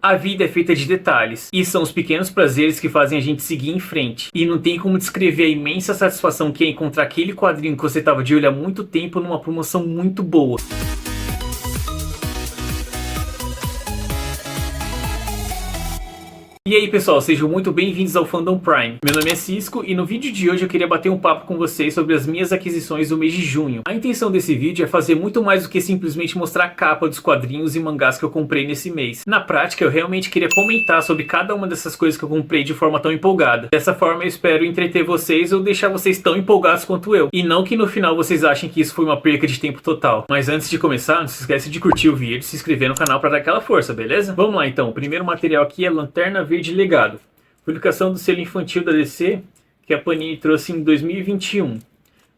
A vida é feita de detalhes, e são os pequenos prazeres que fazem a gente seguir em frente. E não tem como descrever a imensa satisfação que é encontrar aquele quadrinho que você estava de olho há muito tempo numa promoção muito boa. E aí pessoal, sejam muito bem-vindos ao Fandom Prime. Meu nome é Cisco e no vídeo de hoje eu queria bater um papo com vocês sobre as minhas aquisições do mês de junho. A intenção desse vídeo é fazer muito mais do que simplesmente mostrar a capa dos quadrinhos e mangás que eu comprei nesse mês. Na prática, eu realmente queria comentar sobre cada uma dessas coisas que eu comprei de forma tão empolgada. Dessa forma eu espero entreter vocês ou deixar vocês tão empolgados quanto eu. E não que no final vocês achem que isso foi uma perca de tempo total. Mas antes de começar, não se esquece de curtir o vídeo e se inscrever no canal para dar aquela força, beleza? Vamos lá então, o primeiro material aqui é Lanterna Verde Legado, publicação do selo infantil da DC, que a Panini trouxe em 2021.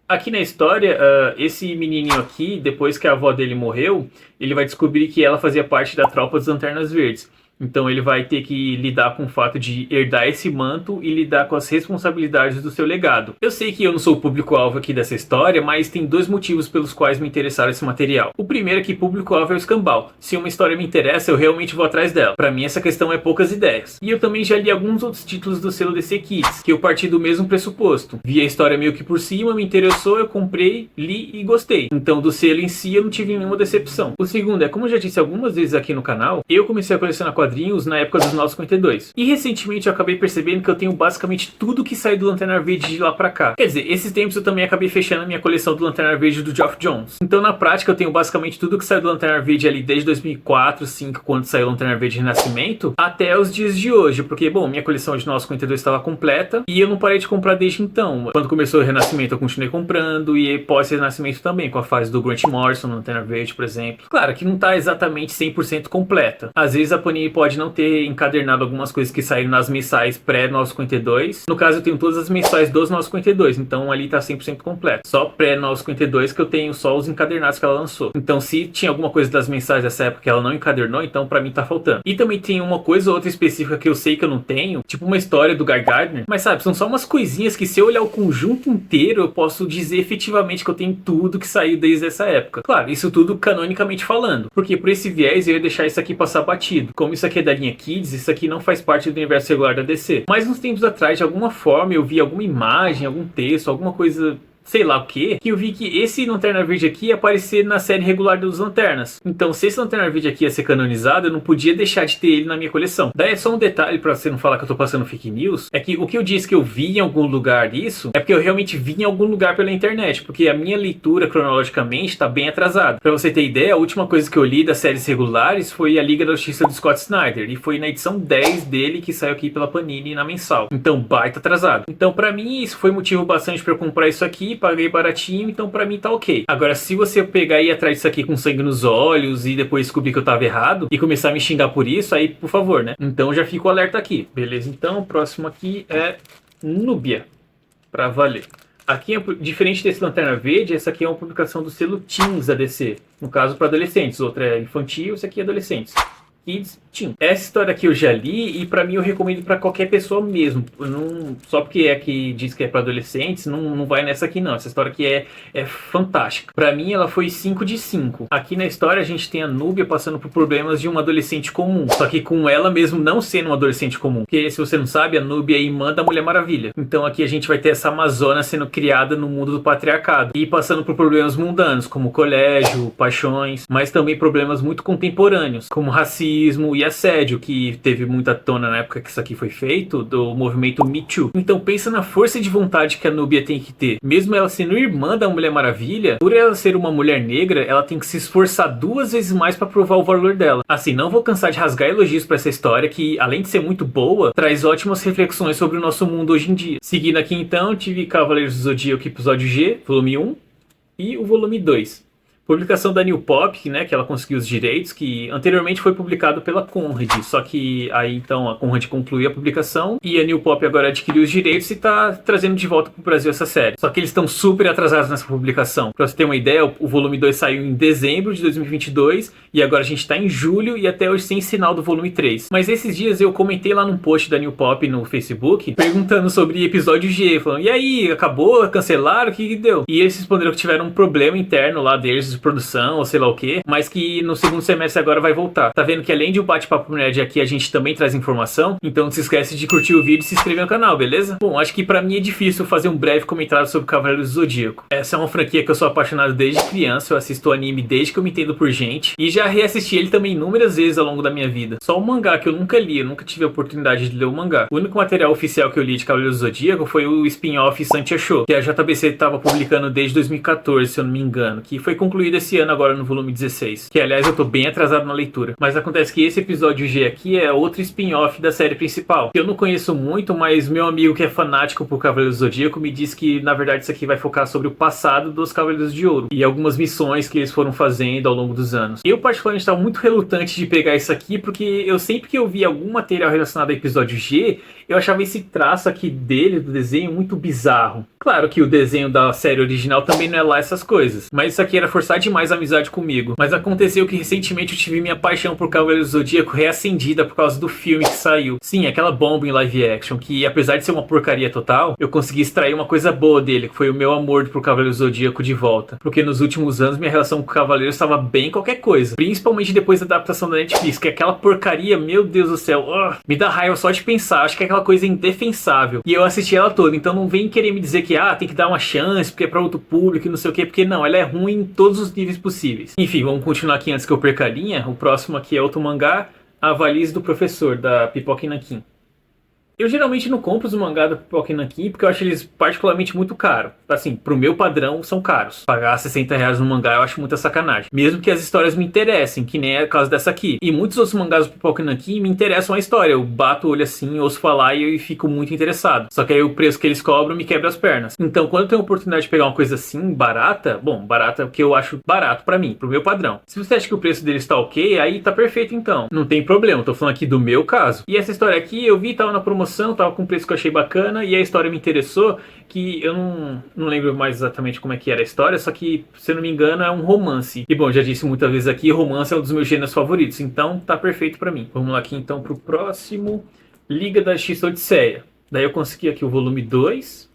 Aqui na história, esse menininho aqui, depois que a avó dele morreu, ele vai descobrir que ela fazia parte da tropa das Lanternas Verdes. Então ele vai ter que lidar com o fato de herdar esse manto e lidar com as responsabilidades do seu legado. Eu sei que eu não sou o público-alvo aqui dessa história, mas tem dois motivos pelos quais me interessaram esse material. O primeiro é que público-alvo é o escambau. Se uma história me interessa, eu realmente vou atrás dela. Pra mim essa questão é poucas ideias. E eu também já li alguns outros títulos do selo DC Kids, que eu parti do mesmo pressuposto. Vi a história meio que por cima, me interessou, eu comprei, li e gostei. Então do selo em si eu não tive nenhuma decepção. O segundo é, como eu já disse algumas vezes aqui no canal, eu comecei a colecionar quadrinhos na época dos 952. E recentemente eu acabei percebendo que eu tenho basicamente tudo que saiu do Lanterna Verde de lá pra cá. Quer dizer, esses tempos eu também acabei fechando a minha coleção do Lanterna Verde do Geoff Johns. Então na prática eu tenho basicamente tudo que saiu do Lanterna Verde ali desde 2004, 2005, quando saiu o Lanterna Verde Renascimento, até os dias de hoje. Porque, bom, minha coleção de 952 estava completa e eu não parei de comprar desde então. Quando começou o Renascimento eu continuei comprando e pós-Renascimento também, com a fase do Grant Morrison no Lanterna Verde, por exemplo. Claro que não tá exatamente 100% completa. Às vezes a Panini pode não ter encadernado algumas coisas que saíram nas mensais pré-952. No caso eu tenho todas as mensais dos 952, então ali tá 100% completo. Só pré-952 que eu tenho só os encadernados que ela lançou. Então se tinha alguma coisa das mensais dessa época que ela não encadernou, então pra mim tá faltando. E também tem uma coisa ou outra específica que eu sei que eu não tenho, tipo uma história do Guy Gardner, mas sabe, são só umas coisinhas que se eu olhar o conjunto inteiro eu posso dizer efetivamente que eu tenho tudo que saiu desde essa época. Claro, isso tudo canonicamente falando, porque por esse viés eu ia deixar isso aqui passar batido. Como isso aqui é da linha Kids, isso aqui não faz parte do universo regular da DC. Mas uns tempos atrás, de alguma forma, eu vi alguma imagem, algum texto, alguma coisa, sei lá o que eu vi que esse Lanterna Verde aqui ia aparecer na série regular dos Lanternas. Então, se esse Lanterna Verde aqui ia ser canonizado, eu não podia deixar de ter ele na minha coleção. Daí é só um detalhe pra você não falar que eu tô passando fake news, é que o que eu disse que eu vi em algum lugar isso, é porque eu realmente vi em algum lugar pela internet, porque a minha leitura cronologicamente tá bem atrasada. Pra você ter ideia, a última coisa que eu li das séries regulares foi a Liga da Justiça do Scott Snyder, e foi na edição 10 dele que saiu aqui pela Panini na mensal. Então, baita atrasado. Então, pra mim, isso foi motivo bastante pra eu comprar isso aqui, paguei baratinho, então pra mim tá ok. Agora, se você pegar e ir atrás disso aqui com sangue nos olhos e depois descobrir que eu tava errado e começar a me xingar por isso, aí por favor, né? Então já fica o alerta aqui. Beleza, então o próximo aqui é Núbia, pra valer. Aqui, diferente desse Lanterna Verde, essa aqui é uma publicação do selo Teens da DC. No caso para adolescentes, outra é infantil, esse aqui é adolescentes. Kids, Teen. Essa história aqui eu já li e pra mim eu recomendo pra qualquer pessoa mesmo. Não, só porque é que diz que é pra adolescentes, não vai nessa aqui não. Essa história aqui é fantástica. Pra mim ela foi 5 de 5. Aqui na história a gente tem a Núbia passando por problemas de uma adolescente comum. Só que com ela mesmo não sendo uma adolescente comum. Porque se você não sabe, a Núbia é irmã da Mulher Maravilha. Então aqui a gente vai ter essa Amazona sendo criada no mundo do patriarcado. E passando por problemas mundanos, como colégio, paixões. Mas também problemas muito contemporâneos, como racismo e assédio, que teve muita tona na época que isso aqui foi feito, do movimento Me Too. Então pensa na força de vontade que a Núbia tem que ter. Mesmo ela sendo irmã da Mulher Maravilha, por ela ser uma mulher negra, ela tem que se esforçar 2 vezes mais para provar o valor dela. Assim, não vou cansar de rasgar elogios para essa história, que além de ser muito boa, traz ótimas reflexões sobre o nosso mundo hoje em dia. Seguindo aqui então, tive Cavaleiros do Zodíaco episódio G, volume 1 e o volume 2. Publicação da New Pop, né, que ela conseguiu os direitos, que anteriormente foi publicado pela Conrad, só que aí então a Conrad concluiu a publicação e a New Pop agora adquiriu os direitos e tá trazendo de volta pro Brasil essa série. Só que eles estão super atrasados nessa publicação. Pra você ter uma ideia, o volume 2 saiu em dezembro de 2022 e agora a gente tá em julho e até hoje sem sinal do volume 3. Mas esses dias eu comentei lá num post da New Pop no Facebook, perguntando sobre episódio G, falando, e aí, acabou? Cancelaram? O que deu? E eles responderam que tiveram um problema interno lá deles, produção ou sei lá o que, mas que no segundo semestre agora vai voltar. Tá vendo que além de um bate-papo nerd aqui, a gente também traz informação? Então não se esquece de curtir o vídeo e se inscrever no canal, beleza? Bom, acho que pra mim é difícil fazer um breve comentário sobre Cavaleiros do Zodíaco. Essa é uma franquia que eu sou apaixonado desde criança, eu assisto o anime desde que eu me entendo por gente, e já reassisti ele também inúmeras vezes ao longo da minha vida. Só o mangá que eu nunca li, eu nunca tive a oportunidade de ler o mangá. O único material oficial que eu li de Cavaleiros do Zodíaco foi o spin-off Santia Show, que a JBC estava publicando desde 2014, se eu não me engano, que foi concluído esse ano agora no volume 16, que aliás eu tô bem atrasado na leitura. Mas acontece que esse episódio G aqui é outro spin-off da série principal. Eu não conheço muito, mas meu amigo que é fanático por Cavaleiros do Zodíaco me disse que na verdade isso aqui vai focar sobre o passado dos Cavaleiros de Ouro e algumas missões que eles foram fazendo ao longo dos anos. Eu particularmente estava muito relutante de pegar isso aqui, porque eu sempre que eu vi algum material relacionado ao episódio G, eu achava esse traço aqui dele, do desenho, muito bizarro. Claro que o desenho da série original também não é lá essas coisas, mas isso aqui era forçar demais a amizade comigo. Mas aconteceu que recentemente eu tive minha paixão por Cavaleiros do Zodíaco reacendida por causa do filme que saiu. Sim, aquela bomba em live action, que apesar de ser uma porcaria total, eu consegui extrair uma coisa boa dele, que foi o meu amor por Cavaleiros do Zodíaco de volta. Porque nos últimos anos minha relação com Cavaleiros estava bem qualquer coisa. Principalmente depois da adaptação da Netflix, que aquela porcaria, meu Deus do céu, me dá raiva só de pensar, acho que é aquela coisa indefensável. E eu assisti ela toda, então não vem querer me dizer que tem que dar uma chance, porque é pra outro público e não sei o que, porque não, ela é ruim em todos os níveis possíveis. Enfim, vamos continuar aqui antes que eu perca a linha. O próximo aqui é outro mangá, A Valise do Professor, da Pipoca e Nanquim. Eu geralmente não compro os mangá da Pipoca e Nanquim porque eu acho eles particularmente muito caros. Assim, pro meu padrão são caros. Pagar R$60 no mangá eu acho muita sacanagem. Mesmo que as histórias me interessem, que nem é o caso dessa aqui. E muitos outros mangás do Pipoca e Nanquim me interessam a história. Eu bato o olho assim, ouço falar e eu fico muito interessado. Só que aí o preço que eles cobram me quebra as pernas. Então quando eu tenho a oportunidade de pegar uma coisa assim, barata, bom, barata é o que eu acho barato pra mim, pro meu padrão. Se você acha que o preço deles tá ok, aí tá perfeito então. Não tem problema, tô falando aqui do meu caso. E essa história aqui eu vi, tava na promoção, tava com um preço que eu achei bacana e a história me interessou, que eu não lembro mais exatamente como é que era a história, só que, se eu não me engano, é um romance. E bom, já disse muitas vezes aqui, romance é um dos meus gêneros favoritos, então tá perfeito pra mim. Vamos lá aqui então pro próximo, Liga da Justiça Odisseia. Daí eu consegui aqui o volume 2,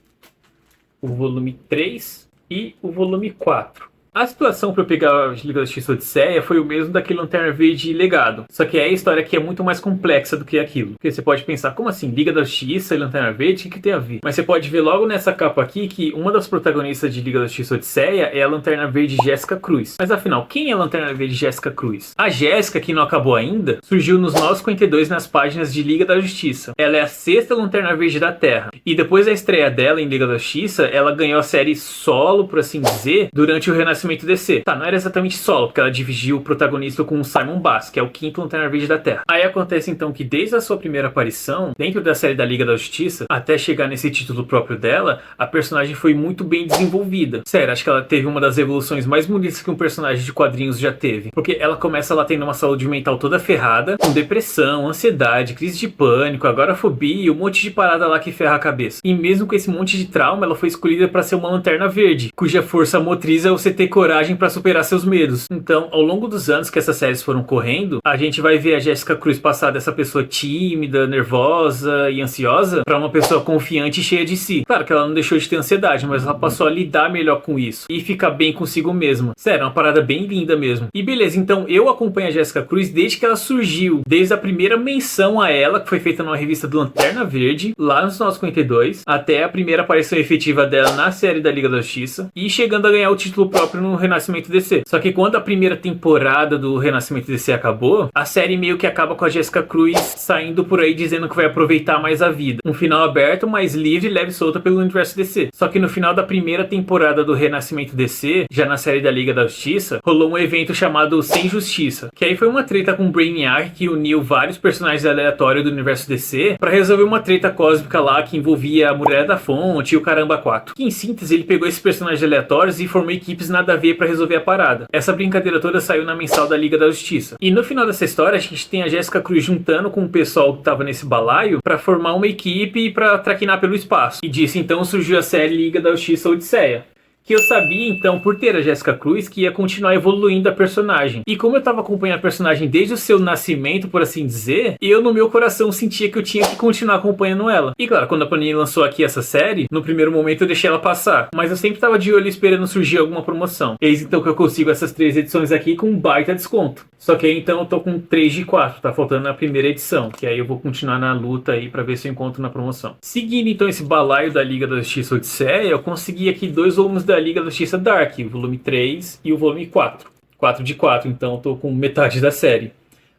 o volume 3 e o volume 4. A situação para eu pegar a Liga da Justiça Odisseia foi o mesmo daquele Lanterna Verde Legado. Só que a história aqui é muito mais complexa do que aquilo. Porque você pode pensar, como assim? Liga da Justiça e Lanterna Verde? O que tem a ver? Mas você pode ver logo nessa capa aqui que uma das protagonistas de Liga da Justiça Odisseia é a Lanterna Verde Jéssica Cruz. Mas afinal, quem é a Lanterna Verde Jéssica Cruz? A Jéssica, que não acabou ainda, surgiu nos 952 nas páginas de Liga da Justiça. Ela é a sexta Lanterna Verde da Terra. E depois da estreia dela em Liga da Justiça, ela ganhou a série solo, por assim dizer, durante o Renascimento DC. Tá, não era exatamente solo, porque ela dividiu o protagonista com o Simon Bass, que é o quinto Lanterna Verde da Terra. Aí acontece então que desde a sua primeira aparição, dentro da série da Liga da Justiça, até chegar nesse título próprio dela, a personagem foi muito bem desenvolvida. Sério, acho que ela teve uma das evoluções mais bonitas que um personagem de quadrinhos já teve. Porque ela começa lá tendo uma saúde mental toda ferrada, com depressão, ansiedade, crise de pânico, agorafobia e um monte de parada lá que ferra a cabeça. E mesmo com esse monte de trauma, ela foi escolhida para ser uma Lanterna Verde, cuja força motriz é você ter coragem para superar seus medos. Então, ao longo dos anos que essas séries foram correndo, a gente vai ver a Jéssica Cruz passar dessa pessoa tímida, nervosa e ansiosa para uma pessoa confiante e cheia de si. Claro que ela não deixou de ter ansiedade, mas ela passou a lidar melhor com isso e ficar bem consigo mesma. Sério, é uma parada bem linda mesmo. E beleza, então eu acompanho a Jéssica Cruz desde que ela surgiu, desde a primeira menção a ela, que foi feita numa revista do Lanterna Verde, lá nos 952, até a primeira aparição efetiva dela na série da Liga da Justiça, e chegando a ganhar o título próprio no Renascimento DC. Só que quando a primeira temporada do Renascimento DC acabou, a série meio que acaba com a Jéssica Cruz saindo por aí dizendo que vai aproveitar mais a vida. Um final aberto, mas livre e leve e solta pelo universo DC. Só que no final da primeira temporada do Renascimento DC, já na série da Liga da Justiça, rolou um evento chamado Sem Justiça, que aí foi uma treta com o Brainiac que uniu vários personagens aleatórios do universo DC pra resolver uma treta cósmica lá que envolvia a Mulher da Fonte e o Caramba 4. Que em síntese ele pegou esses personagens aleatórios e formou equipes nada a ver pra resolver a parada. Essa brincadeira toda saiu na mensal da Liga da Justiça. E no final dessa história a gente tem a Jéssica Cruz juntando com o pessoal que tava nesse balaio pra formar uma equipe e pra traquinar pelo espaço. E disso então surgiu a série Liga da Justiça Odisseia, que eu sabia então, por ter a Jéssica Cruz, que ia continuar evoluindo a personagem. E como eu tava acompanhando a personagem desde o seu nascimento, por assim dizer, eu no meu coração sentia que eu tinha que continuar acompanhando ela. E claro, quando a Panini lançou aqui essa série, no primeiro momento eu deixei ela passar, mas eu sempre tava de olho esperando surgir alguma promoção. Eis então que eu consigo essas 3 edições aqui com um baita desconto. Só que aí então eu tô com 3 de 4, tá faltando a primeira edição, que aí eu vou continuar na luta aí pra ver se eu encontro na promoção. Seguindo então esse balaio da Liga da Justiça Odisseia, eu consegui aqui 2 volumes da Liga da Justiça Dark, o volume 3 e o volume 4. 4 de 4, então eu tô com metade da série.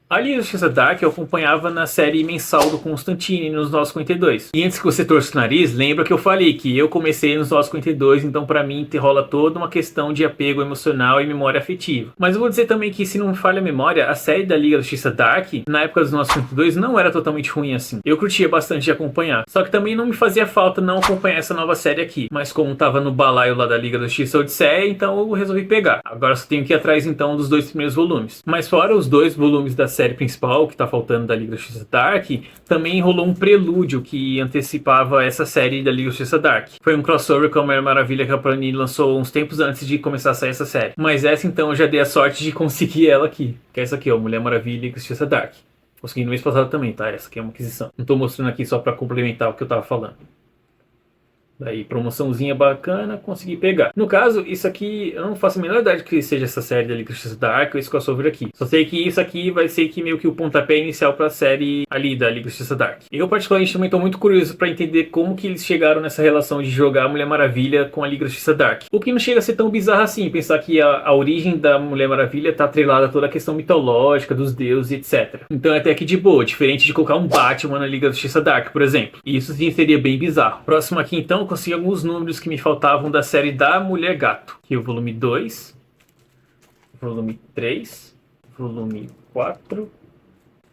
A Liga da Justiça Dark eu acompanhava na série mensal do Constantine nos 952. E antes que você torça o nariz, lembra que eu falei que eu comecei nos 952, então pra mim rola toda uma questão de apego emocional e memória afetiva. Mas eu vou dizer também que, se não me falha a memória, a série da Liga da Justiça Dark, na época dos 952, não era totalmente ruim assim. Eu curtia bastante de acompanhar. Só que também não me fazia falta não acompanhar essa nova série aqui. Mas como tava no balaio lá da Liga da Justiça Odisseia, então eu resolvi pegar. Agora só tenho que ir atrás então dos 2 primeiros volumes. Mas fora os 2 volumes da série principal, que tá faltando da Liga da Justiça Dark, também rolou um prelúdio que antecipava essa série da Liga da Justiça Dark. Foi um crossover com a Mulher Maravilha que a Panini lançou uns tempos antes de começar a sair essa série. Mas essa então eu já dei a sorte de conseguir ela aqui, que é essa aqui, ó, Mulher Maravilha e Liga da Justiça Dark. Consegui no mês passado também, tá? Essa aqui é uma aquisição. Não tô mostrando aqui só pra complementar o que eu tava falando. Daí, promoçãozinha bacana, consegui pegar. No caso, isso aqui, eu não faço a menor ideia de que seja essa série da Liga da Justiça Dark ou esse crossover aqui. Só sei que isso aqui vai ser que meio que o pontapé inicial pra série ali da Liga da Justiça Dark. Eu particularmente também tô muito curioso pra entender como que eles chegaram nessa relação de jogar a Mulher Maravilha com a Liga da Justiça Dark. O que não chega a ser tão bizarro assim, pensar que a origem da Mulher Maravilha tá atrelada a toda a questão mitológica dos deuses, etc. Então é até que de boa, diferente de colocar um Batman na Liga da Justiça Dark, por exemplo. E isso sim seria bem bizarro. Próximo aqui então, eu consegui alguns números que me faltavam da série da Mulher Gato. Aqui o volume 2, volume 3, volume 4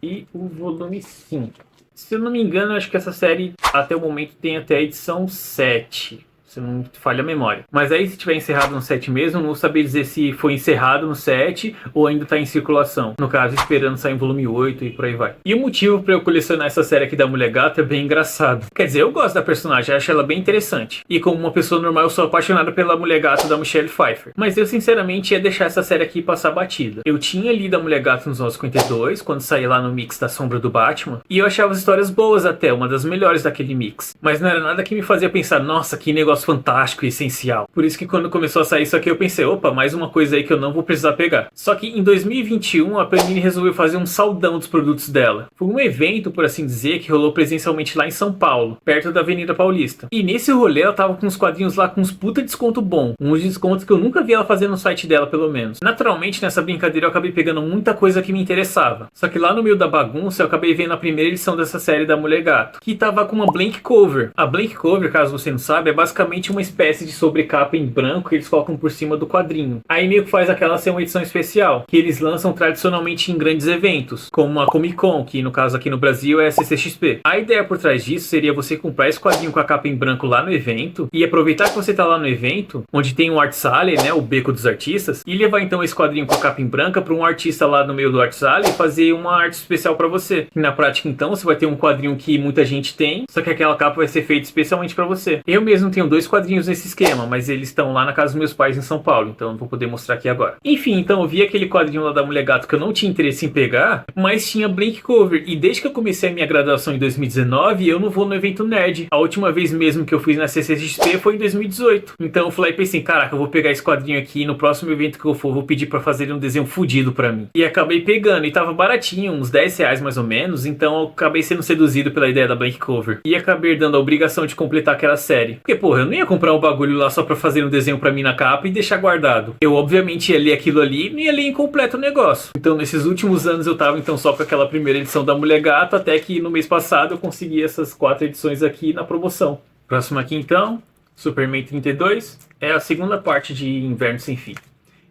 e o volume 5. Se eu não me engano, acho que essa série até o momento tem até a edição 7. Se não me falha a memória. Mas aí, se tiver encerrado no 7 mesmo, não vou saber dizer se foi encerrado no 7 ou ainda está em circulação. No caso, esperando sair em volume 8 e por aí vai. E o motivo para eu colecionar essa série aqui da Mulher Gato é bem engraçado. Quer dizer, eu gosto da personagem, acho ela bem interessante. E como uma pessoa normal, eu sou apaixonado pela Mulher Gato da Michelle Pfeiffer. Mas eu, sinceramente, ia deixar essa série aqui passar batida. Eu tinha lido a Mulher Gato nos anos 52, quando saí lá no mix da Sombra do Batman. E eu achava as histórias boas até, uma das melhores daquele mix. Mas não era nada que me fazia pensar, nossa, que negócio fantástico e essencial. Por isso que quando começou a sair isso aqui eu pensei, opa, mais uma coisa aí que eu não vou precisar pegar. Só que em 2021 a Panini resolveu fazer um saldão dos produtos dela. Foi um evento, por assim dizer, que rolou presencialmente lá em São Paulo, perto da Avenida Paulista. E nesse rolê ela tava com uns quadrinhos lá com uns puta desconto bom. Uns descontos que eu nunca vi ela fazer no site dela, pelo menos. Naturalmente, nessa brincadeira eu acabei pegando muita coisa que me interessava. Só que lá no meio da bagunça eu acabei vendo a primeira edição dessa série da Mulher Gato, que tava com uma blank cover. A blank cover, caso você não saiba, é basicamente uma espécie de sobrecapa em branco que eles colocam por cima do quadrinho. Aí meio que faz aquela ser uma edição especial, que eles lançam tradicionalmente em grandes eventos, como a Comic Con, que no caso aqui no Brasil é a CCXP. A ideia por trás disso seria você comprar esse quadrinho com a capa em branco lá no evento, e aproveitar que você tá lá no evento, onde tem um Art Sale, né, o beco dos artistas, e levar então esse quadrinho com a capa em branca para um artista lá no meio do Art Sale e fazer uma arte especial para você. E na prática então você vai ter um quadrinho que muita gente tem, só que aquela capa vai ser feita especialmente para você. Eu mesmo tenho 2 quadrinhos nesse esquema, mas eles estão lá na casa dos meus pais em São Paulo, então não vou poder mostrar aqui agora. Enfim, então eu vi aquele quadrinho lá da Mulher Gato que eu não tinha interesse em pegar, mas tinha blank cover, e desde que eu comecei a minha graduação em 2019, eu não vou no evento nerd. A última vez mesmo que eu fui na CCXP foi em 2018. Então eu falei e pensei, caraca, eu vou pegar esse quadrinho aqui e no próximo evento que eu for, vou pedir pra fazer um desenho fudido pra mim. E acabei pegando, e tava baratinho, uns R$10 mais ou menos, então eu acabei sendo seduzido pela ideia da blank cover. E acabei dando a obrigação de completar aquela série. Porque, porra, eu não ia comprar um bagulho lá só pra fazer um desenho pra mim na capa e deixar guardado. Eu obviamente ia ler aquilo ali e não ia ler incompleto o negócio. Então nesses últimos anos eu tava então só com aquela primeira edição da Mulher Gato, até que no mês passado eu consegui essas 4 edições aqui na promoção. Próximo aqui então, Superman 32, é a segunda parte de Inverno Sem Fim.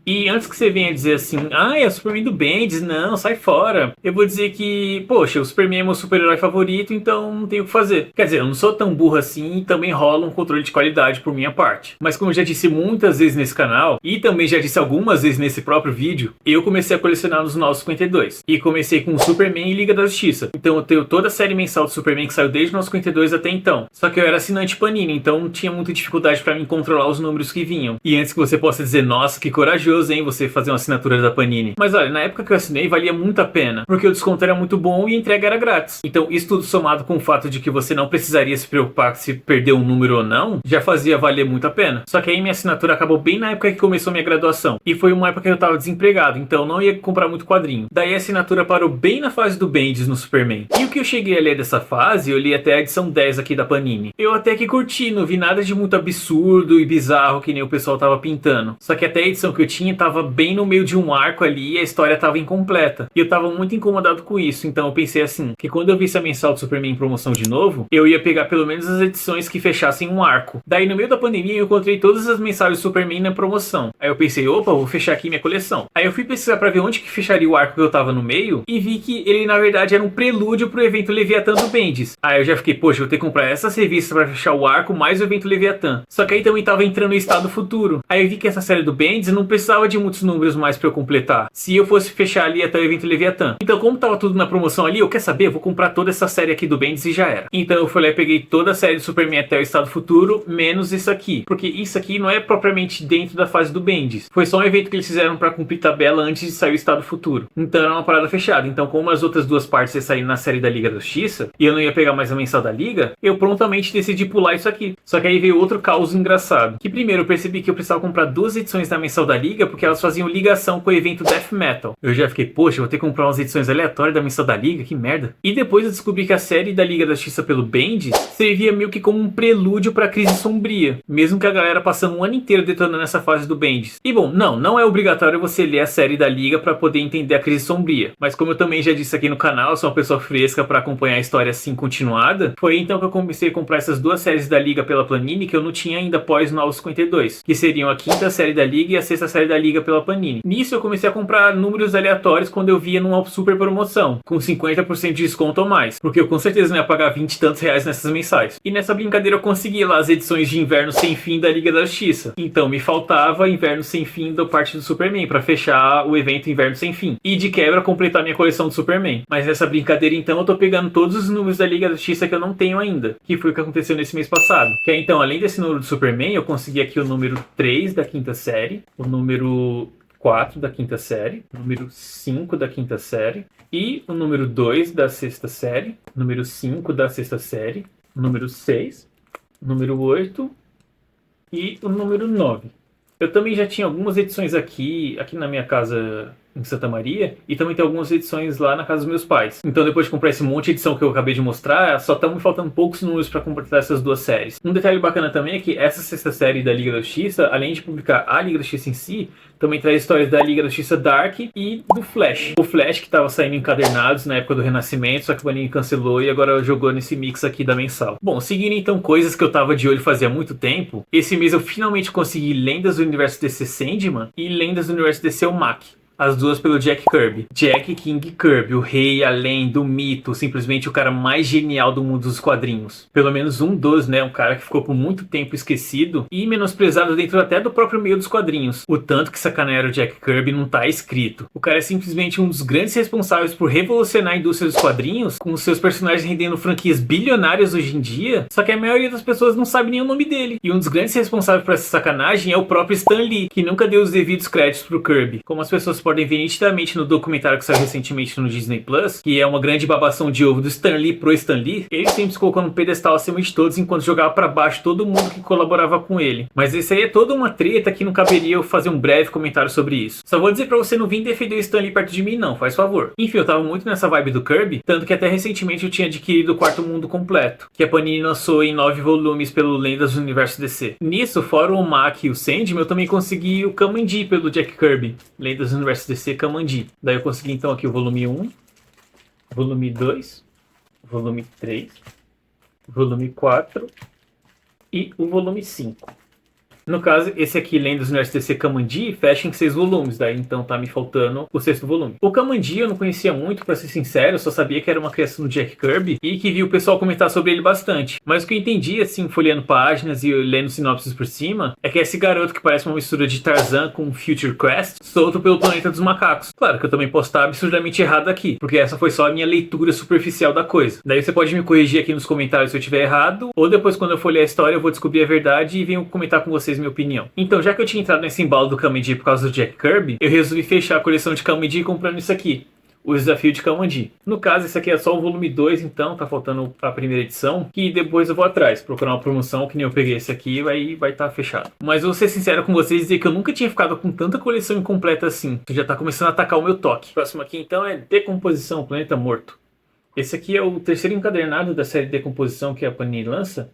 E antes que você venha dizer assim, ah, é o Superman do Bendis, não, sai fora. Eu vou dizer que, poxa, o Superman é meu super-herói favorito, então não tenho o que fazer. Quer dizer, eu não sou tão burro assim e também rola um controle de qualidade por minha parte. Mas como eu já disse muitas vezes nesse canal, e também já disse algumas vezes nesse próprio vídeo, eu comecei a colecionar nos 952. E comecei com o Superman e Liga da Justiça. Então eu tenho toda a série mensal do Superman que saiu desde o 952 até então. Só que eu era assinante Panini, então não tinha muita dificuldade pra mim controlar os números que vinham. E antes que você possa dizer, nossa, que corajoso, hein, você fazer uma assinatura da Panini. Mas olha, na época que eu assinei valia muito a pena, porque o desconto era muito bom e a entrega era grátis. Então isso tudo somado com o fato de que você não precisaria se preocupar se perder um número ou não, já fazia valer muito a pena. Só que aí minha assinatura acabou bem na época que começou minha graduação. E foi uma época que eu tava desempregado, então não ia comprar muito quadrinho. Daí a assinatura parou bem na fase do Bendis no Superman. E o que eu cheguei a ler dessa fase, eu li até a edição 10 aqui da Panini. Eu até que curti, não vi nada de muito absurdo e bizarro que nem o pessoal tava pintando. Só que até a edição que eu tinha tava bem no meio de um arco ali e a história tava incompleta. E eu tava muito incomodado com isso, então eu pensei assim, que quando eu visse a mensal do Superman em promoção de novo, eu ia pegar pelo menos as edições que fechassem um arco. Daí no meio da pandemia eu encontrei todas as mensagens do Superman na promoção. Aí eu pensei, opa, vou fechar aqui minha coleção. Aí eu fui pesquisar pra ver onde que fecharia o arco que eu tava no meio e vi que ele na verdade era um prelúdio pro evento Leviatã do Bendis. Aí eu já fiquei, poxa, vou ter que comprar essas revistas pra fechar o arco mais o evento Leviatã. Só que aí também tava entrando no estado futuro. Aí eu vi que essa série do Bendis não precisava de muitos números mais pra eu completar, se eu fosse fechar ali até o evento Leviatã. Então como tava tudo na promoção ali, eu quer saber, eu vou comprar toda essa série aqui do Bendis e já era. Então eu fui lá e peguei toda a série do Superman até o estado futuro, menos isso aqui. Porque isso aqui não é propriamente dentro da fase do Bendis. Foi só um evento que eles fizeram pra cumprir tabela antes de sair o estado futuro. Então era uma parada fechada. Então como as outras duas partes ia sair na série da Liga da Justiça, e eu não ia pegar mais a mensal da Liga, eu prontamente decidi pular isso aqui. Só que aí veio outro caos engraçado. Que primeiro eu percebi que eu precisava comprar duas edições da mensal da Liga, porque elas faziam ligação com o evento Death Metal. Eu já fiquei, poxa, eu vou ter que comprar umas edições aleatórias da mensal da Liga, que merda. E depois eu descobri que a série da Liga da Justiça pelo Bendis servia meio que como um prelúdio pra crise sombria, mesmo que a galera passando um ano inteiro detonando essa fase do Bendis. E bom, não é obrigatório você ler a série da Liga pra poder entender a crise sombria, mas como eu também já disse aqui no canal, eu sou uma pessoa fresca pra acompanhar a história assim continuada, foi então que eu comecei a comprar essas duas séries da Liga pela Panini que eu não tinha ainda pós 952, que seriam a quinta série da Liga e a sexta série da Liga pela Panini. Nisso eu comecei a comprar números aleatórios quando eu via numa super promoção, com 50% de desconto ou mais, porque eu com certeza não ia pagar 20 e tantos reais nessas mensais. E nessa brincadeira eu consegui lá as edições de Inverno Sem Fim da Liga da Justiça. Então me faltava Inverno Sem Fim da parte do Superman pra fechar o evento Inverno Sem Fim. E de quebra completar minha coleção do Superman. Mas nessa brincadeira então eu tô pegando todos os números da Liga da Justiça que eu não tenho ainda, que foi o que aconteceu nesse mês passado. Que é então, além desse número do Superman, eu consegui aqui o número 3 da quinta série, o número 4 da quinta série, o número 5 da quinta série, e o número 2 da sexta série, o número 5 da sexta série, o número 6, o número 8 e o número 9. Eu também já tinha algumas edições aqui na minha casa em Santa Maria, e também tem algumas edições lá na casa dos meus pais. Então depois de comprar esse monte de edição que eu acabei de mostrar, só estão me faltando poucos números para completar essas duas séries. Um detalhe bacana também é que essa sexta série da Liga da Justiça, além de publicar a Liga da Justiça em si, também traz histórias da Liga da Justiça Dark e do Flash. O Flash que estava saindo encadernados na época do Renascimento, só que o Panini cancelou e agora jogou nesse mix aqui da mensal. Bom, seguindo então coisas que eu tava de olho fazia muito tempo, esse mês eu finalmente consegui Lendas do Universo DC Sandman e Lendas do Universo DC Mac. As duas pelo Jack Kirby. Jack King Kirby, o rei, a lenda, o mito, simplesmente o cara mais genial do mundo dos quadrinhos. Pelo menos um dos, né? Um cara que ficou por muito tempo esquecido e menosprezado dentro até do próprio meio dos quadrinhos. O tanto que sacanearam o Jack Kirby não tá escrito. O cara é simplesmente um dos grandes responsáveis por revolucionar a indústria dos quadrinhos, com seus personagens rendendo franquias bilionárias hoje em dia, só que a maioria das pessoas não sabe nem o nome dele. E um dos grandes responsáveis por essa sacanagem é o próprio Stan Lee, que nunca deu os devidos créditos pro Kirby. Como as pessoas podem ver nitidamente no documentário que saiu recentemente no Disney Plus, que é uma grande babação de ovo do Stan Lee pro Stan Lee, ele sempre se colocou num pedestal acima de todos enquanto jogava pra baixo todo mundo que colaborava com ele. Mas isso aí é toda uma treta que não caberia eu fazer um breve comentário sobre isso. Só vou dizer pra você não vir defender o Stan Lee perto de mim não, faz favor. Enfim, eu tava muito nessa vibe do Kirby, tanto que até recentemente eu tinha adquirido o Quarto Mundo completo, que a Panini lançou em 9 volumes pelo Lendas do Universo DC. Nisso, fora o Mac e o Sandman, eu também consegui o Kamandi pelo Jack Kirby, Lendas do Universo DC Kamandi. Daí eu consegui então aqui o volume 1, volume 2, volume 3, volume 4 e o volume 5. No caso, esse aqui, Lendas do Universo DC Kamandi, fecha em 6 volumes, daí então tá me faltando o 6º volume. O Kamandi eu não conhecia muito, pra ser sincero, eu só sabia que era uma criação do Jack Kirby e que vi o pessoal comentar sobre ele bastante. Mas o que eu entendi, assim, folheando páginas e lendo sinopses por cima, é que esse garoto que parece uma mistura de Tarzan com Future Quest, solto pelo planeta dos macacos. Claro que eu também posso estar absurdamente errado aqui, porque essa foi só a minha leitura superficial da coisa. Daí você pode me corrigir aqui nos comentários se eu estiver errado, ou depois quando eu for ler a história eu vou descobrir a verdade e venho comentar com vocês minha opinião. Então, já que eu tinha entrado nesse embalo do Kamandi por causa do Jack Kirby, eu resolvi fechar a coleção de Kamandi comprando isso aqui, o Desafio de Kamandi. No caso, esse aqui é só o volume 2, então tá faltando a primeira edição, que depois eu vou atrás, procurar uma promoção, que nem eu peguei esse aqui, aí vai estar fechado. Mas eu vou ser sincero com vocês e dizer que eu nunca tinha ficado com tanta coleção incompleta assim. Isso já tá começando a atacar o meu toque. O próximo aqui então é Decomposição, Planeta Morto. Esse aqui é o 3º encadernado da série Decomposição que a Panini lança.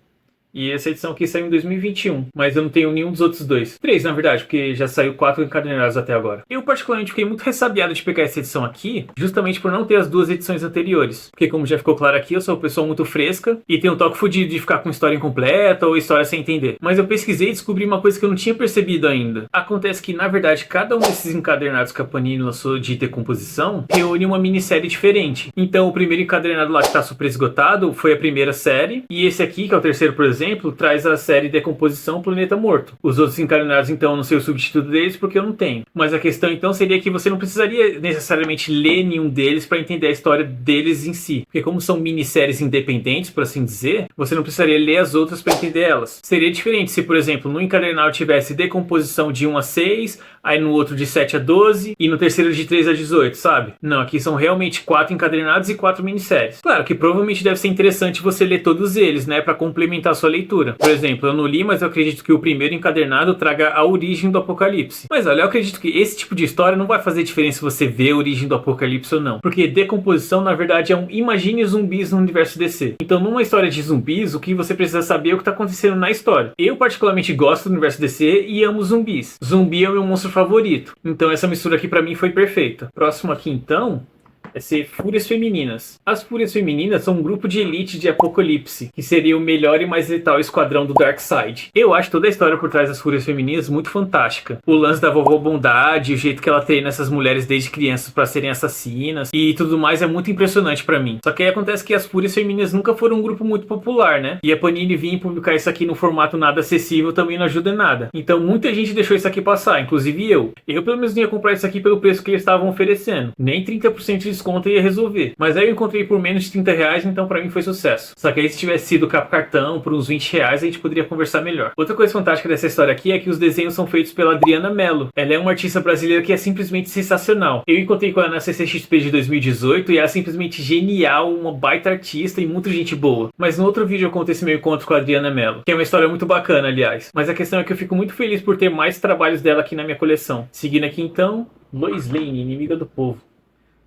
E essa edição aqui saiu em 2021, mas eu não tenho nenhum dos outros 2. 3, na verdade, porque já saiu 4 encadernados até agora. Eu particularmente fiquei muito ressabiado de pegar essa edição aqui, justamente por não ter as 2 edições anteriores. Porque como já ficou claro aqui, eu sou uma pessoa muito fresca e tenho um toque fodido de ficar com história incompleta ou história sem entender. Mas eu pesquisei e descobri uma coisa que eu não tinha percebido ainda. Acontece que, na verdade, cada um desses encadernados que a Panini lançou de Decomposição reúne uma minissérie diferente. Então, o primeiro encadernado lá que tá super esgotado foi a primeira série, e esse aqui, que é o 3º, por exemplo, traz a série Decomposição Planeta Morto. Os outros encadernados, então, eu não sei o substituto deles porque eu não tenho. Mas a questão, então, seria que você não precisaria necessariamente ler nenhum deles para entender a história deles em si. Porque como são minisséries independentes, por assim dizer, você não precisaria ler as outras para entender elas. Seria diferente se, por exemplo, no encadernado tivesse Decomposição de 1 a 6, aí no outro de 7 a 12, e no terceiro de 3 a 18, sabe? Não, aqui são realmente 4 encadernados e 4 minisséries. Claro que provavelmente deve ser interessante você ler todos eles, né, para complementar a sua leitura. Por exemplo, eu não li, mas eu acredito que o primeiro encadernado traga a origem do Apocalipse. Mas olha, eu acredito que esse tipo de história não vai fazer diferença se você vê a origem do Apocalipse ou não. Porque Decomposição, na verdade, é um imagine zumbis no universo DC. Então, numa história de zumbis, o que você precisa saber é o que está acontecendo na história. Eu, particularmente, gosto do universo DC e amo zumbis. Zumbi é o meu monstro favorito. Então, essa mistura aqui pra mim foi perfeita. Próximo aqui, então, é ser Fúrias Femininas. As Fúrias Femininas são um grupo de elite de Apocalipse, que seria o melhor e mais letal esquadrão do Darkseid. Eu acho toda a história por trás das Fúrias Femininas muito fantástica. O lance da vovó Bondade, o jeito que ela treina essas mulheres desde crianças para serem assassinas e tudo mais é muito impressionante pra mim. Só que aí acontece que as Fúrias Femininas nunca foram um grupo muito popular, né? E a Panini vir publicar isso aqui no formato nada acessível também não ajuda em nada. Então muita gente deixou isso aqui passar, inclusive eu. Eu pelo menos não ia comprar isso aqui pelo preço que eles estavam oferecendo. Nem 30% de desconto ia resolver. Mas aí eu encontrei por menos de 30 reais, então pra mim foi sucesso. Só que aí se tivesse sido cartão por uns 20 reais, a gente poderia conversar melhor. Outra coisa fantástica dessa história aqui é que os desenhos são feitos pela Adriana Mello. Ela é uma artista brasileira que é simplesmente sensacional. Eu encontrei com ela na CCXP de 2018 e ela é simplesmente genial, uma baita artista e muita gente boa. Mas no outro vídeo eu conto esse meu encontro com a Adriana Mello, que é uma história muito bacana, aliás. Mas a questão é que eu fico muito feliz por ter mais trabalhos dela aqui na minha coleção. Seguindo aqui então, Lois Lane, Inimiga do Povo,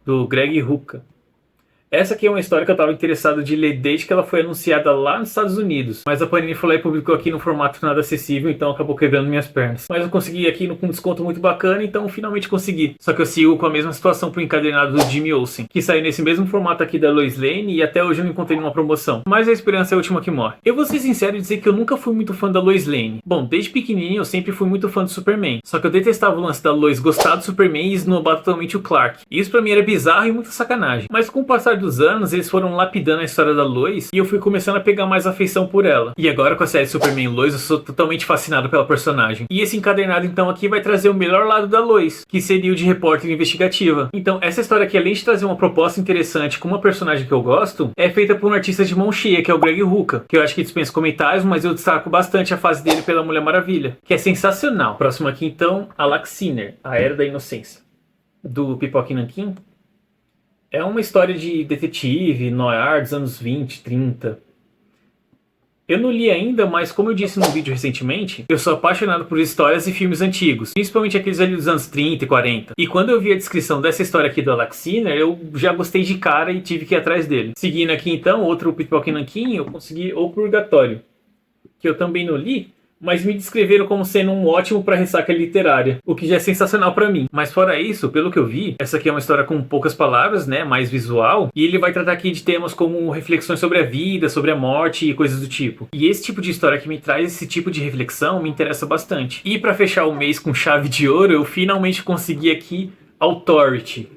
do Greg Rucka. Essa aqui é uma história que eu estava interessado de ler desde que ela foi anunciada lá nos Estados Unidos. Mas a Panini foi lá e publicou aqui no formato nada acessível, então acabou quebrando minhas pernas. Mas eu consegui aqui com um desconto muito bacana, então finalmente consegui. Só que eu sigo com a mesma situação pro encadernado do Jimmy Olsen, que saiu nesse mesmo formato aqui da Lois Lane e até hoje eu não encontrei nenhuma promoção. Mas a esperança é a última que morre. Eu vou ser sincero e dizer que eu nunca fui muito fã da Lois Lane. Bom, desde pequenininho eu sempre fui muito fã do Superman. Só que eu detestava o lance da Lois gostar do Superman e esnobar totalmente o Clark. Isso pra mim era bizarro e muita sacanagem. Mas com o passar dos anos, eles foram lapidando a história da Lois e eu fui começando a pegar mais afeição por ela. E agora com a série Superman Lois eu sou totalmente fascinado pela personagem. E esse encadernado então aqui vai trazer o melhor lado da Lois, que seria o de repórter investigativa. Então essa história aqui, além de trazer uma proposta interessante com uma personagem que eu gosto, é feita por um artista de mão cheia, que é o Greg Rucka, que eu acho que dispensa comentários, mas eu destaco bastante a fase dele pela Mulher Maravilha, que é sensacional. Próximo aqui então, a Laxiner, a Era da Inocência, do Pipoca Nankin. É uma história de detetive, noir dos anos 20, 30. Eu não li ainda, mas como eu disse num vídeo recentemente, eu sou apaixonado por histórias e filmes antigos, principalmente aqueles ali dos anos 30 e 40. E quando eu vi a descrição dessa história aqui do Laxiner, eu já gostei de cara e tive que ir atrás dele. Seguindo aqui então, outro Pipoca Nankin, eu consegui O Purgatório, que eu também não li, mas me descreveram como sendo um ótimo para ressaca literária, o que já é sensacional para mim. Mas fora isso, pelo que eu vi, essa aqui é uma história com poucas palavras, né, mais visual, e ele vai tratar aqui de temas como reflexões sobre a vida, sobre a morte e coisas do tipo. E esse tipo de história que me traz esse tipo de reflexão me interessa bastante. E para fechar o mês com chave de ouro, eu finalmente consegui aqui Authority.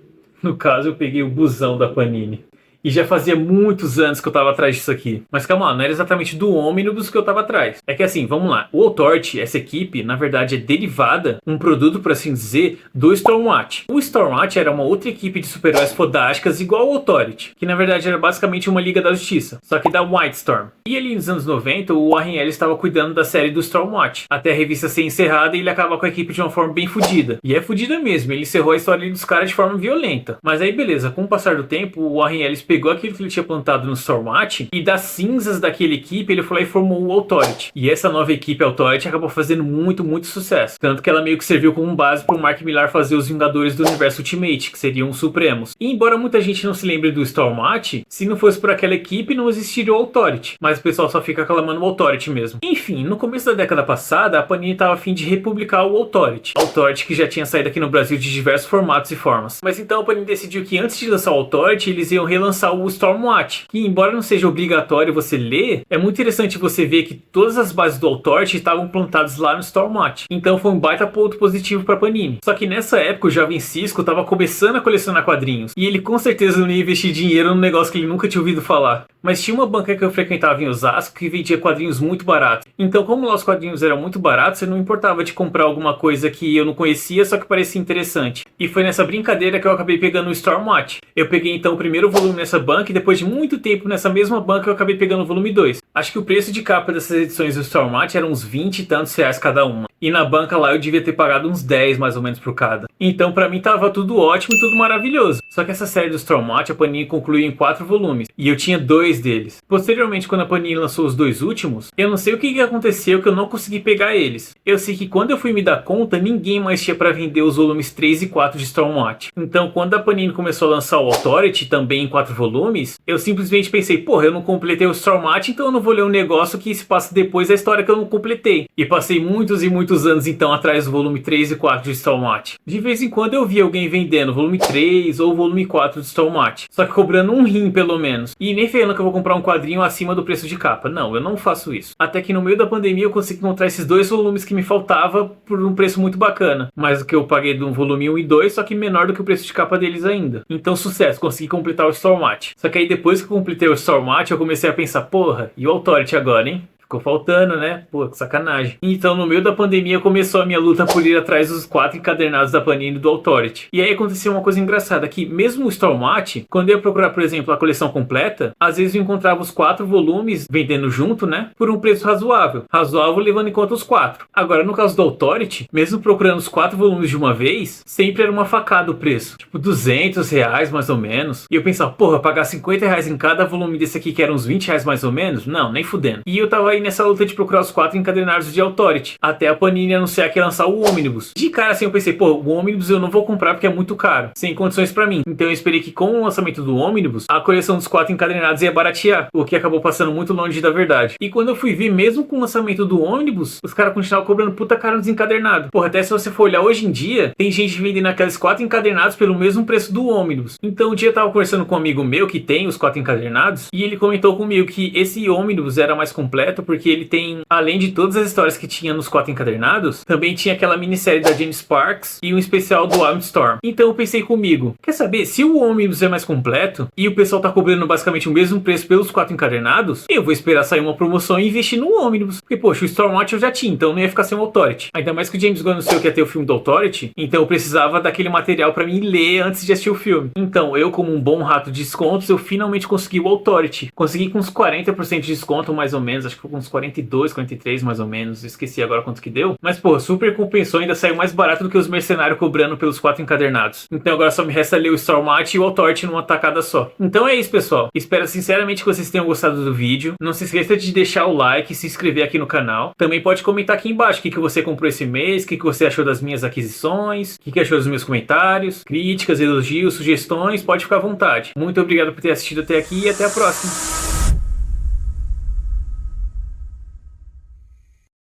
No caso, eu peguei o busão da Panini. E já fazia muitos anos que eu tava atrás disso aqui. Mas calma lá, não era exatamente do ônibus que eu tava atrás. É que assim, vamos lá. O Authority, essa equipe, na verdade é derivada, um produto, por assim dizer, do Stormwatch. O Stormwatch era uma outra equipe de super-heróis fodásticas igual ao Authority, que na verdade era basicamente uma Liga da Justiça, só que da Wildstorm. E ali nos anos 90, o Warren Ellis estava cuidando da série do Stormwatch, até a revista ser encerrada e ele acaba com a equipe de uma forma bem fodida. E é fodida mesmo, ele encerrou a história dos caras de forma violenta. Mas aí beleza, com o passar do tempo, o Warren Ellis pegou aquilo que ele tinha plantado no Stormwatch e das cinzas daquela equipe ele foi lá e formou o Authority. E essa nova equipe Authority acabou fazendo muito sucesso. Tanto que ela meio que serviu como base para o Mark Millar fazer os Vingadores do Universo Ultimate, que seriam os Supremos. E embora muita gente não se lembre do Stormwatch, se não fosse por aquela equipe não existiria o Authority. Mas o pessoal só fica aclamando o Authority mesmo. Enfim, no começo da década passada, a Panini estava a fim de republicar o Authority. Authority que já tinha saído aqui no Brasil de diversos formatos e formas. Mas então a Panini decidiu que antes de lançar o Authority, eles iam relançar o Stormwatch, que embora não seja obrigatório você ler, é muito interessante você ver que todas as bases do Authority estavam plantadas lá no Stormwatch. Então foi um baita ponto positivo para Panini. Só que nessa época o jovem Cisco estava começando a colecionar quadrinhos, e ele com certeza não ia investir dinheiro num negócio que ele nunca tinha ouvido falar. Mas tinha uma banca que eu frequentava em Osasco que vendia quadrinhos muito baratos. Então como lá os quadrinhos eram muito baratos, eu não importava de comprar alguma coisa que eu não conhecia, só que parecia interessante. E foi nessa brincadeira que eu acabei pegando o Stormwatch. Eu peguei então o primeiro volume nessa banca e depois de muito tempo nessa mesma banca eu acabei pegando o volume 2. Acho que o preço de capa dessas edições do Stormwatch era uns 20 e tantos reais cada uma. E na banca lá eu devia ter pagado uns 10 mais ou menos por cada. Então pra mim tava tudo ótimo e tudo maravilhoso. Só que essa série do Stormwatch a Panini concluiu em 4 volumes. E eu tinha 2 deles. Posteriormente, quando a Panini lançou os 2 últimos, eu não sei o que aconteceu que eu não consegui pegar eles. Eu sei que quando eu fui me dar conta, ninguém mais tinha pra vender os volumes 3 e 4 de Stormwatch. Então quando a Panini começou a lançar o Authority, também em 4 volumes, eu simplesmente pensei, porra, eu não completei o Stormwatch, então eu não vou ler um negócio que se passa depois da história que eu não completei. E passei muitos e muitos anos então atrás do volume 3 e 4 de Stormwatch. De vez em quando eu via alguém vendendo o volume 3 ou o volume 4 de Stormwatch, só que cobrando um rim pelo menos. E nem falando que eu vou comprar um quadrinho acima do preço de capa. Não, eu não faço isso. Até que no meio da pandemia eu consegui encontrar esses 2 volumes que me faltava por um preço muito bacana. Mais do que eu paguei de um volume 1 e 2, só que menor do que o preço de capa deles ainda. Então sucesso, consegui completar o Stormwatch. Só que aí depois que eu completei o Stormwatch eu comecei a pensar, porra, e o Authority agora, hein? Ficou faltando, né? Pô, que sacanagem. Então, no meio da pandemia, começou a minha luta por ir atrás dos 4 encadernados da Panini do Authority. E aí aconteceu uma coisa engraçada, que mesmo o Stormwatch, quando eu ia procurar, por exemplo, a coleção completa, às vezes eu encontrava os 4 volumes vendendo junto, né? Por um preço razoável. Razoável levando em conta os 4. Agora, no caso do Authority, mesmo procurando os 4 volumes de uma vez, sempre era uma facada o preço. Tipo, 200 reais mais ou menos. E eu pensava, porra, pagar 50 reais em cada volume desse aqui, que eram uns 20 reais mais ou menos? Não, nem fudendo. E eu tava aí nessa luta de procurar os 4 encadernados de Authority, até a Panini anunciar que ia lançar o Omnibus. De cara assim eu pensei, pô, o Omnibus eu não vou comprar porque é muito caro, sem condições pra mim. Então eu esperei que com o lançamento do Omnibus, a coleção dos 4 encadernados ia baratear, o que acabou passando muito longe da verdade. E quando eu fui ver, mesmo com o lançamento do Omnibus, os caras continuavam cobrando puta cara nos encadernados. Porra, até se você for olhar hoje em dia, tem gente vendendo aqueles 4 encadernados pelo mesmo preço do Omnibus. Então um dia eu tava conversando com um amigo meu que tem os 4 encadernados, e ele comentou comigo que esse Omnibus era mais completo porque ele tem, além de todas as histórias que tinha nos 4 encadernados, também tinha aquela minissérie da Jane Sparks e um especial do Wildstorm. Então eu pensei comigo, quer saber, se o Omnibus é mais completo e o pessoal tá cobrando basicamente o mesmo preço pelos 4 encadernados, eu vou esperar sair uma promoção e investir no Omnibus. Porque, poxa, o Stormwatch eu já tinha, então não ia ficar sem o Authority. Ainda mais que o James Gunn anunciou que ia ter o filme do Authority, então eu precisava daquele material pra mim ler antes de assistir o filme. Então eu, como um bom rato de descontos, eu finalmente consegui o Authority. Consegui com uns 40% de desconto, mais ou menos, acho que foi com uns 42, 43 mais ou menos, esqueci agora quanto que deu. Mas pô, super compensou, ainda saiu mais barato do que os mercenários cobrando pelos 4 encadernados. Então agora só me resta ler o Stormwatch e o Authority numa tacada só. Então é isso, pessoal. Espero sinceramente que vocês tenham gostado do vídeo. Não se esqueça de deixar o like e se inscrever aqui no canal. Também pode comentar aqui embaixo o que você comprou esse mês, o que você achou das minhas aquisições, o que achou dos meus comentários, críticas, elogios, sugestões, pode ficar à vontade. Muito obrigado por ter assistido até aqui e até a próxima.